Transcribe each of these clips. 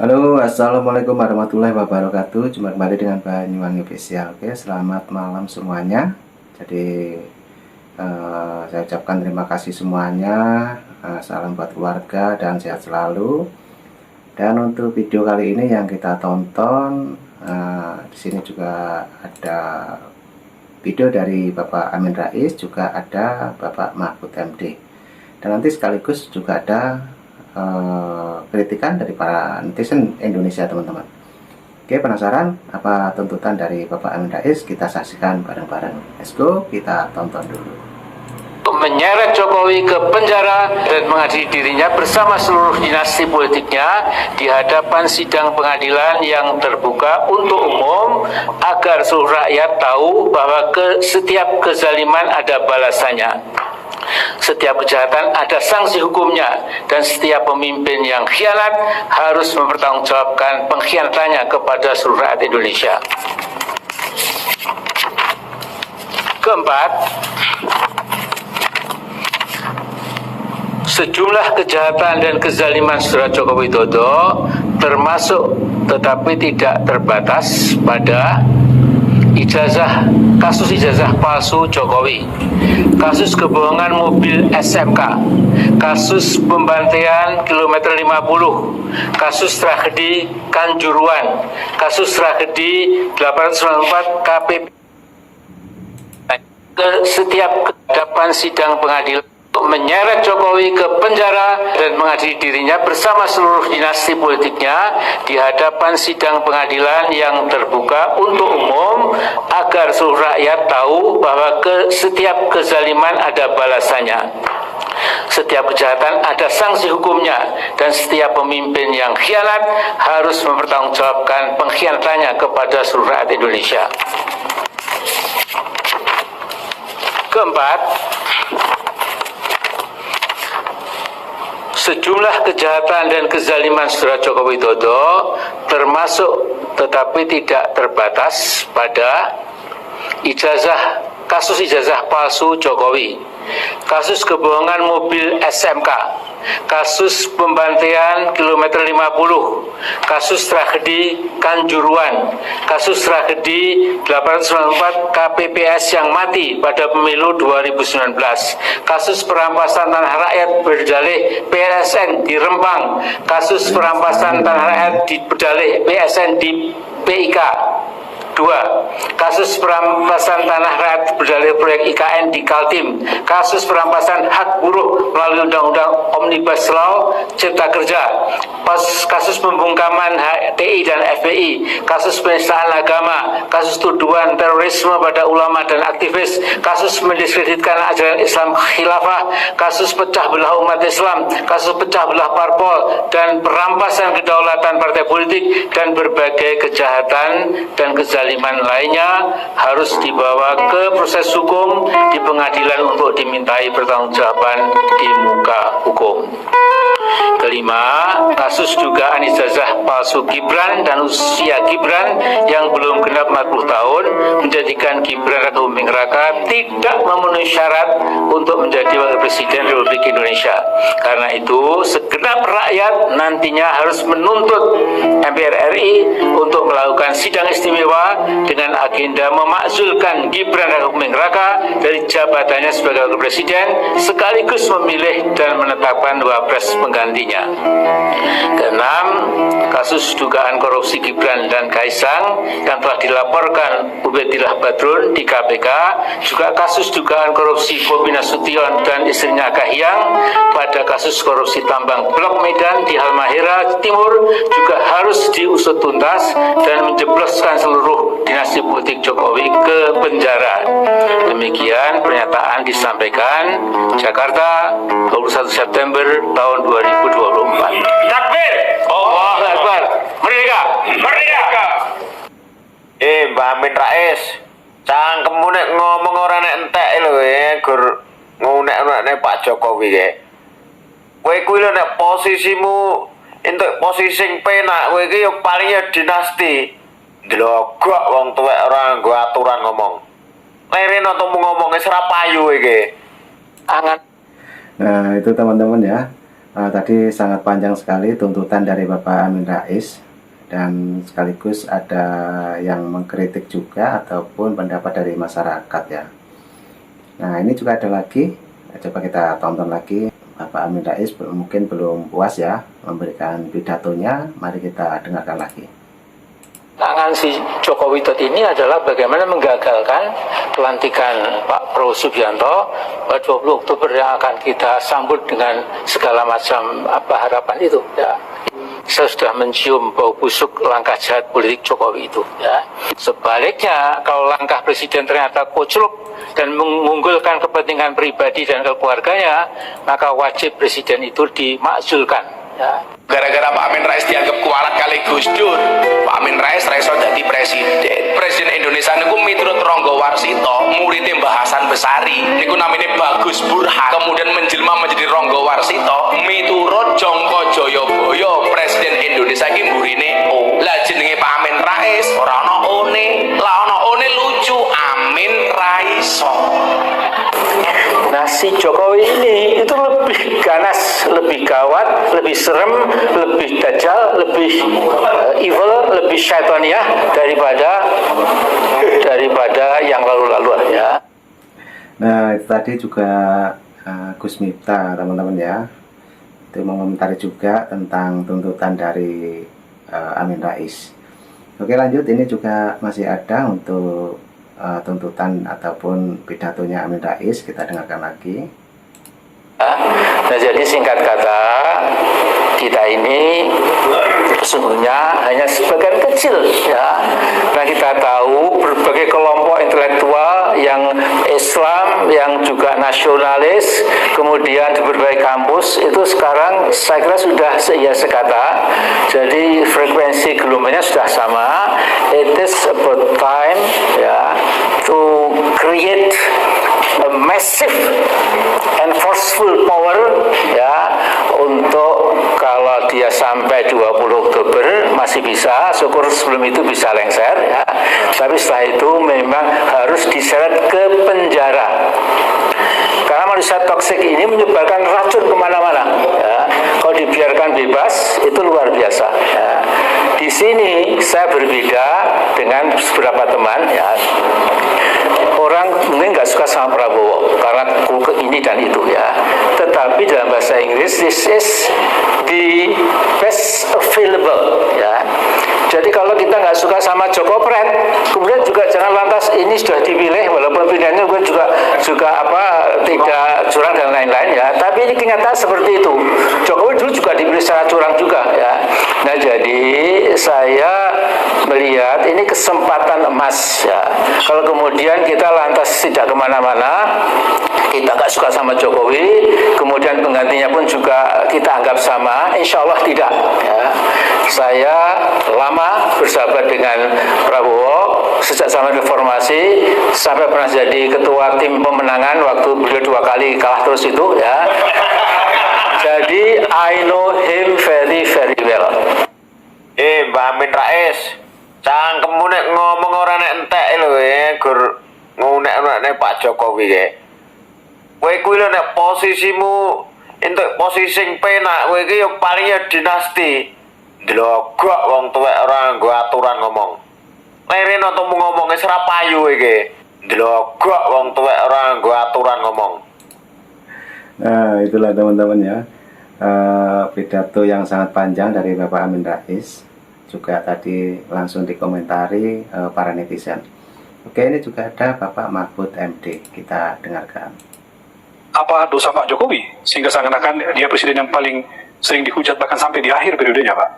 Halo, assalamualaikum warahmatullahi wabarakatuh. Jumpa kembali dengan Banyuwangi Official. Oke, selamat malam semuanya. Jadi saya ucapkan terima kasih semuanya. Salam buat keluarga dan sehat selalu. Dan untuk video kali ini yang kita tonton, di sini juga ada video dari Bapak Amin Rais, juga ada Bapak Mahfud MD. Dan nanti sekaligus juga ada kritikan dari para netizen Indonesia, teman-teman. Oke, penasaran apa tuntutan dari Bapak Amin Rais? Kita saksikan bareng-bareng. Let's go, kita tonton dulu. Menyeret Jokowi ke penjara dan mengadili dirinya bersama seluruh dinasti politiknya di hadapan sidang pengadilan yang terbuka untuk umum agar seluruh rakyat tahu bahwa setiap kezaliman ada balasannya. Setiap kejahatan ada sanksi hukumnya, dan setiap pemimpin yang khianat harus mempertanggungjawabkan pengkhianatannya kepada seluruh rakyat Indonesia. Keempat, sejumlah kejahatan dan kezaliman Saudara Joko Widodo termasuk tetapi tidak terbatas pada kasus ijazah palsu Jokowi, kasus kebohongan mobil SMK, kasus pembantaian kilometer 50, kasus tragedi Kanjuruhan, kasus tragedi 894 KPP. Setiap hadapan sidang pengadilan menyeret Jokowi ke penjara dan mengadili dirinya bersama seluruh dinasti politiknya di hadapan sidang pengadilan yang terbuka untuk umum agar seluruh rakyat tahu bahwa setiap kezaliman ada balasannya. Setiap kejahatan ada sanksi hukumnya, dan setiap pemimpin yang khianat harus mempertanggungjawabkan pengkhianatannya kepada seluruh rakyat Indonesia. Keempat, sejumlah kejahatan dan kezaliman Saudara Joko Widodo termasuk tetapi tidak terbatas pada kasus ijazah palsu Jokowi, kasus kebohongan mobil SMK, kasus pembantaian kilometer 50, kasus tragedi Kanjuruhan, kasus tragedi 894 KPPS yang mati pada pemilu 2019, kasus perampasan tanah rakyat berdalih PSN di Rempang, kasus perampasan tanah rakyat berdalih PSN di PIK. 2. Kasus perampasan tanah rakyat berdalih proyek IKN di Kaltim, kasus perampasan hak buruh melalui Undang-Undang Omnibus Law Cipta Kerja, kasus pembungkaman HTI dan FPI, kasus penistaan agama, kasus tuduhan terorisme pada ulama dan aktivis, kasus mendiskreditkan ajaran Islam khilafah, kasus pecah belah umat Islam, kasus pecah belah parpol, dan perampasan kedaulatan partai politik, dan berbagai kejahatan dan kezaliman lainnya harus dibawa ke proses hukum di pengadilan untuk dimintai pertanggungjawaban di muka hukum. Kelima, kasus dugaan ijazah palsu Gibran dan usia Gibran yang belum genap 40 tahun menjadikan Gibran Raka Buming Raka tidak memenuhi syarat untuk menjadi Wakil Presiden Republik Indonesia. Karena itu, segenap rakyat nantinya harus menuntut MPR RI untuk melakukan sidang istimewa dengan agenda memakzulkan Gibran Raka Buming Raka dari jabatannya sebagai Wakil Presiden sekaligus memilih dan menetapkan wapres penggantinya. Keenam, kasus dugaan korupsi Gibran dan Kaisang yang telah dilaporkan Ubedillah Badrun di KPK, juga kasus dugaan korupsi Bobi Nasution dan istrinya Kahiyang pada kasus korupsi tambang Blok Medan di Halmahera Timur juga harus diusut tuntas dan menjebloskan seluruh dinasti politik Jokowi ke penjara. Demikian pernyataan disampaikan Jakarta 21 September tahun 2024. Takbir! Allahu Akbar. Merdeka! Merdeka! Mbak Amin Rais, cangkemmu nek ngomong ora nek entek lho gur ngunek-unek Pak Jokowi ya. Kowe kuwi lho nek posisimu entuk posisi sing penak, kowe iki ya paling ya dinasti. Dlogok wong tuwek ora nggo aturan ngomong. Lereno ngomong wis ora payu iki. Angan. Nah, itu teman-teman ya. Tadi sangat panjang sekali tuntutan dari Bapak Amin Rais, dan sekaligus ada yang mengkritik juga ataupun pendapat dari masyarakat ya. Nah ini juga ada lagi, coba kita tonton lagi. Bapak Amin Rais mungkin belum puas ya memberikan pidatonya, mari kita dengarkan lagi. Tangan si Joko Widodo ini adalah bagaimana menggagalkan pelantikan Pak Prabowo Subianto pada 20 Oktober yang akan kita sambut dengan segala macam harapan itu ya. Saya sudah mencium bau busuk langkah jahat politik Jokowi itu ya. Sebaliknya kalau langkah presiden ternyata kocluk dan mengunggulkan kepentingan pribadi dan keluarganya, maka wajib presiden itu dimakzulkan ya. Gara-gara Pak Amin Rais dianggap kualat kali Gus Dur, Pak Amin Rais raiso jadi presiden. Presiden Indonesia niku miturut Ronggo Warsito, muridnya Mbah Hasan Besari, niku namanya Bagus Burhan, kemudian menjelma menjadi Ronggo Warsito, miturut Jongko Joyoboyo, Presiden Indonesia iki mburine lah jenenge Pak Amin Rais, ora ana one, lah ana one lucu Amin Raiso. Nah si Jokowi ini itu lebih ganas, lebih gawat, lebih serem, lebih dajjal, lebih evil, lebih syaitoniah daripada yang lalu-lalu ya. Nah itu tadi juga Gus Miftah teman-teman ya, itu mengomentari juga tentang tuntutan dari Amin Rais. Oke lanjut, ini juga masih ada untuk tuntutan ataupun pidatonya Amin Rais, kita dengarkan lagi. Nah jadi singkat kata, kita ini sesungguhnya hanya sebagian kecil ya. Nah kita tahu berbagai kelompok intelektual yang Islam, yang juga nasionalis, kemudian di berbagai kampus itu sekarang saya kira sudah sekata. Jadi frekuensi gelombangnya sudah sama. It is about time ya to create a massive and forceful power ya, untuk kalau dia sampai 20 Oktober masih bisa, syukur sebelum itu bisa lengser ya. Tapi setelah itu memang harus diseret ke penjara. Karena manusia toksik ini menyebarkan racun kemana-mana ya. Kalau dibiarkan bebas itu luar biasa ya. Di sini saya berbeda dengan beberapa teman ya. Orang mungkin nggak suka sama Prabowo karena ini dan itu ya. Tetapi dalam bahasa Inggris this is the best available ya. Jadi kalau kita nggak suka sama Joko Pret, kemudian juga jangan lantas ini sudah dipilih walaupun pilihannya juga tidak curang dan lain-lain ya. Tapi ini kenyataan seperti itu. Jokowi dulu juga dipilih secara curang juga ya. Nah jadi saya melihat ini kesempatan emas ya. Kalau kemudian kita lantas tidak kemana-mana, kita nggak suka sama Jokowi, kemudian penggantinya pun juga kita anggap sama, insya Allah tidak ya. Saya lama bersahabat dengan Prabowo sejak zaman reformasi, sampai pernah jadi ketua tim pemenangan waktu beliau 2 kali kalah terus itu ya. Jadi I know him very very well. Mbak Amin Rais, cangkemmu nek ngomong ora nek entek lho gur ngunek-unek Pak Jokowi ya. Kowe kuwi lho nek posisimu entuk posisi sing penak, kowe iki yo paling ya dinasti. Dlogok wong tuwek ora nggo aturan ngomong. Leren to ngomong wis ora payu iki. Dlogok wong tuwek ora nggo aturan ngomong. Nah itulah teman-teman ya, pidato yang sangat panjang dari Bapak Amin Rais, juga tadi langsung dikomentari para netizen. Oke, ini juga ada Bapak Mahfud MD, kita dengarkan. Apa dosa Pak Jokowi sehingga seakan-akan dia presiden yang paling sering dihujat bahkan sampai di akhir periodenya, Pak?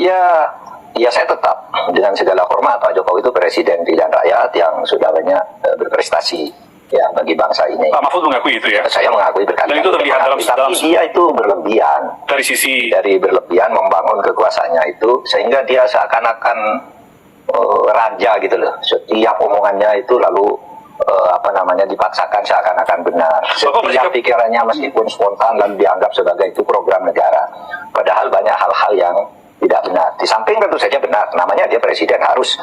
Ya saya tetap dengan segala hormat Pak Jokowi itu presiden pilihan rakyat yang sudah banyak berprestasi ya bagi bangsa ini. Pak Mahfud mengakui itu ya? Saya mengakui berkali-kali. Dan itu terlihat dalam tapi dia itu berlebihan. Dari berlebihan membangun kekuasaannya itu sehingga dia seakan-akan raja gitu loh. Setiap omongannya itu lalu dipaksakan seakan-akan benar. Setiap pikirannya meskipun spontan dan dianggap sebagai itu program negara. Padahal banyak hal-hal yang tidak benar. Di samping tentu saja benar, namanya dia presiden harus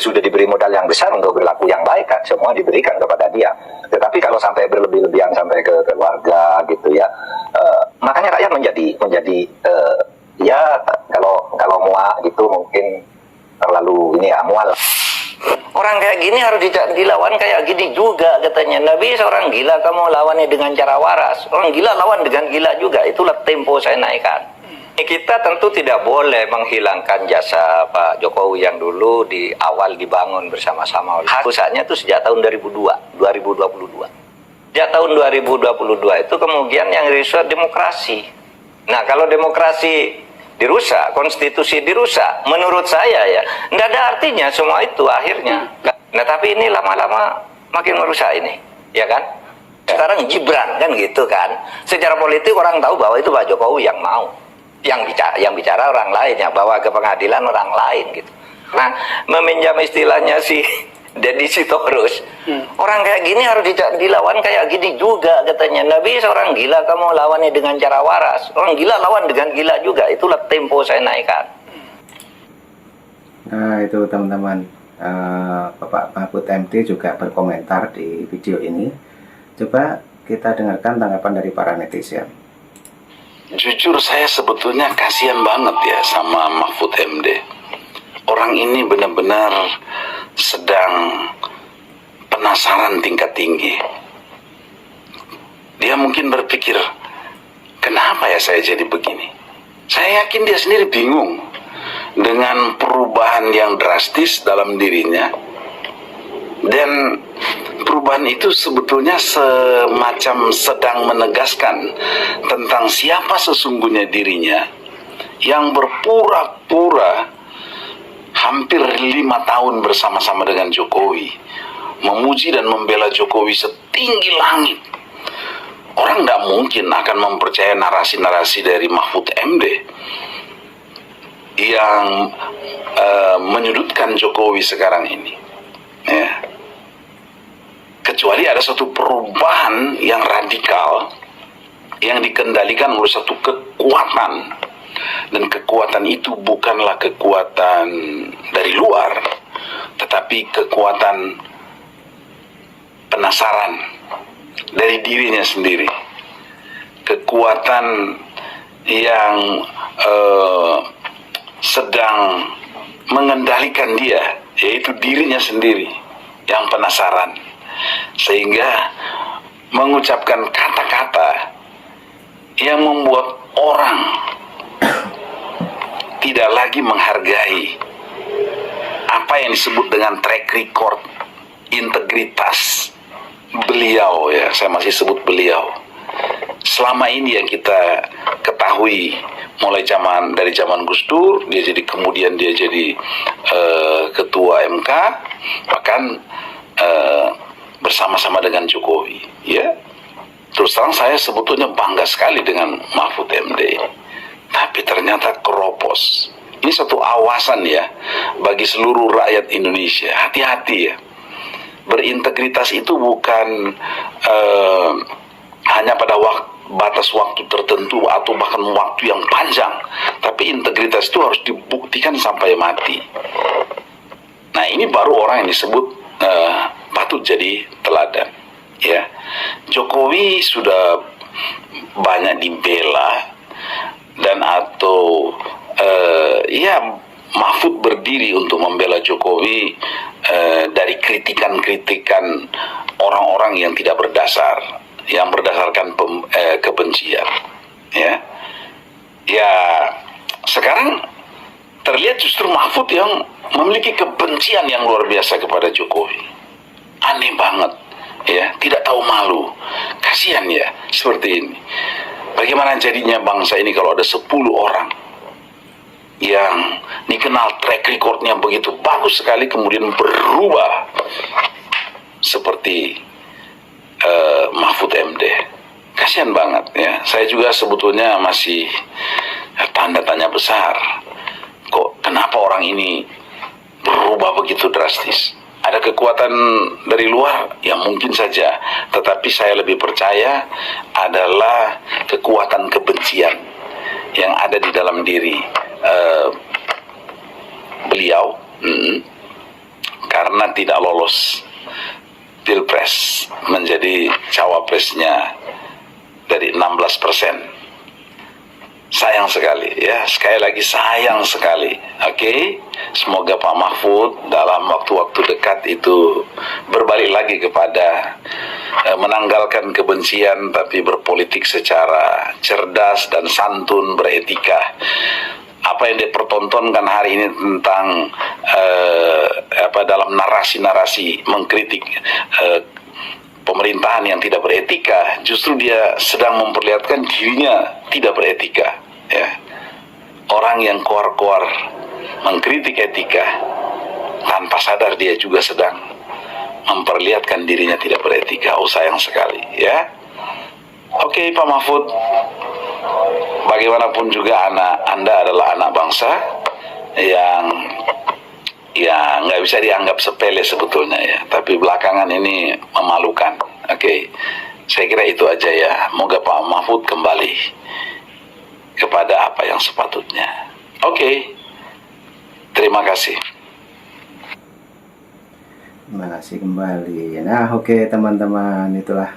sudah diberi modal yang besar untuk berlaku yang baik kan, semua diberikan kepada dia. Tetapi kalau sampai berlebih-lebihan sampai ke keluarga gitu ya, makanya rakyat menjadi ya kalau muak gitu mungkin terlalu ini ya mual. Orang kayak gini harus dilawan kayak gini juga katanya. Nabi seorang gila kamu lawannya dengan cara waras. Orang gila lawan dengan gila juga. Itulah tempo saya naikkan. Kita tentu tidak boleh menghilangkan jasa Pak Jokowi yang dulu di awal dibangun bersama-sama. Pusatnya itu sejak tahun 2022. Sejak tahun 2022 itu kemudian yang dirusak demokrasi. Nah kalau demokrasi dirusak, konstitusi dirusak, menurut saya ya, tidak ada artinya semua itu akhirnya. Nah tapi ini lama-lama makin merusak ini, ya kan? Sekarang Gibran kan gitu kan. Secara politik orang tahu bahwa itu Pak Jokowi yang mau, yang bicara orang lain, yang bawa ke pengadilan orang lain gitu. Nah meminjam istilahnya si Deddy Sitorus, orang kayak gini harus dilawan kayak gini juga katanya. Nabi seorang gila kamu lawannya dengan cara waras. Orang gila lawan dengan gila juga. Itulah tempo saya naikkan. Nah itu teman-teman, Bapak Mahfud MD juga berkomentar di video ini. Coba kita dengarkan tanggapan dari para netizen. Jujur saya sebetulnya kasihan banget ya sama Mahfud MD. Orang ini benar-benar sedang penasaran tingkat tinggi. Dia mungkin berpikir, kenapa ya saya jadi begini? Saya yakin dia sendiri bingung dengan perubahan yang drastis dalam dirinya. Dan perubahan itu sebetulnya semacam sedang menegaskan tentang siapa sesungguhnya dirinya yang berpura-pura hampir 5 tahun bersama-sama dengan Jokowi, memuji dan membela Jokowi setinggi langit. Orang tidak mungkin akan mempercayai narasi-narasi dari Mahfud MD yang menyudutkan Jokowi sekarang ini, ya. Kecuali ada satu perubahan yang radikal yang dikendalikan oleh satu kekuatan. Dan kekuatan itu bukanlah kekuatan dari luar, tetapi kekuatan penasaran dari dirinya sendiri. Kekuatan yang sedang mengendalikan dia, yaitu dirinya sendiri yang penasaran. Sehingga mengucapkan kata-kata yang membuat orang tidak lagi menghargai apa yang disebut dengan track record integritas beliau, ya, saya masih sebut beliau. Selama ini yang kita ketahui mulai dari zaman Gus Dur, kemudian dia jadi ketua MK, bahkan bersama-sama dengan Jokowi, ya. Terus terang saya sebetulnya bangga sekali dengan Mahfud MD. Tapi ternyata keropos. Ini satu awasan ya bagi seluruh rakyat Indonesia. Hati-hati ya. Berintegritas itu bukan hanya pada batas waktu tertentu atau bahkan waktu yang panjang. Tapi integritas itu harus dibuktikan sampai mati. Nah ini baru orang yang disebut patut jadi teladan. Ya, Jokowi sudah banyak dibela. Dan atau ya Mahfud berdiri untuk membela Jokowi dari kritikan-kritikan orang-orang yang tidak berdasar, yang berdasarkan kebencian, ya sekarang terlihat justru Mahfud yang memiliki kebencian yang luar biasa kepada Jokowi. Aneh banget, ya, tidak tahu malu. Kasihan ya seperti ini. Bagaimana jadinya bangsa ini kalau ada 10 orang yang dikenal track recordnya begitu bagus sekali kemudian berubah seperti Mahfud MD. Kasihan banget ya. Saya juga sebetulnya masih tanda tanya besar. Kok kenapa orang ini berubah begitu drastis? Ada kekuatan dari luar yang mungkin saja, tetapi saya lebih percaya adalah kekuatan kebencian yang ada di dalam diri eh, beliau karena tidak lolos Pilpres menjadi cawapresnya dari 16%. Sayang sekali ya, sekali lagi sayang sekali. Oke, semoga Pak Mahfud dalam waktu-waktu dekat itu berbalik lagi kepada menanggalkan kebencian tapi berpolitik secara cerdas dan santun, beretika. Apa yang dipertontonkan hari ini tentang dalam narasi-narasi mengkritik pemerintahan yang tidak beretika, justru dia sedang memperlihatkan dirinya tidak beretika ya. Orang yang koar-koar mengkritik etika tanpa sadar dia juga sedang memperlihatkan dirinya tidak beretika. Oh, sayang sekali ya. Oke, Pak Mahfud, bagaimanapun juga Anda adalah anak bangsa yang ya nggak bisa dianggap sepele sebetulnya ya, tapi belakangan ini memalukan. Oke, saya kira itu aja ya. Moga Pak Mahfud kembali kepada apa yang sepatutnya. Oke, terima kasih. Terima kasih kembali. Nah, oke teman-teman, itulah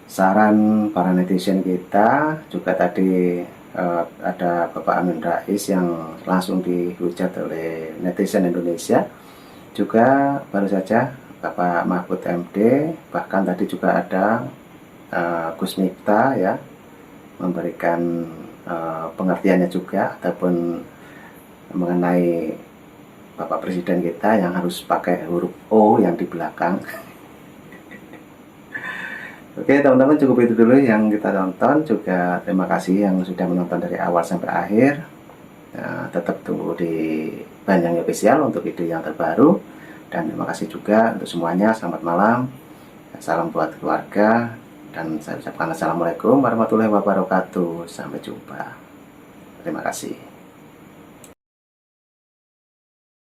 saran para netizen kita. Juga tadi ada Bapak Amin Rais yang langsung dihujat oleh netizen Indonesia. Juga baru saja Bapak Mahfud MD, bahkan tadi juga ada Gus Miftah ya, memberikan pengertiannya juga ataupun mengenai Bapak Presiden kita yang harus pakai huruf O yang di belakang. Oke teman-teman, cukup itu dulu yang kita tonton. Juga terima kasih yang sudah menonton dari awal sampai akhir. Tetap tunggu di Banyuwangi Official untuk video yang terbaru. Dan terima kasih juga untuk semuanya. Selamat malam, salam buat keluarga, dan saya ucapkan assalamualaikum warahmatullahi wabarakatuh. Sampai jumpa. Terima kasih.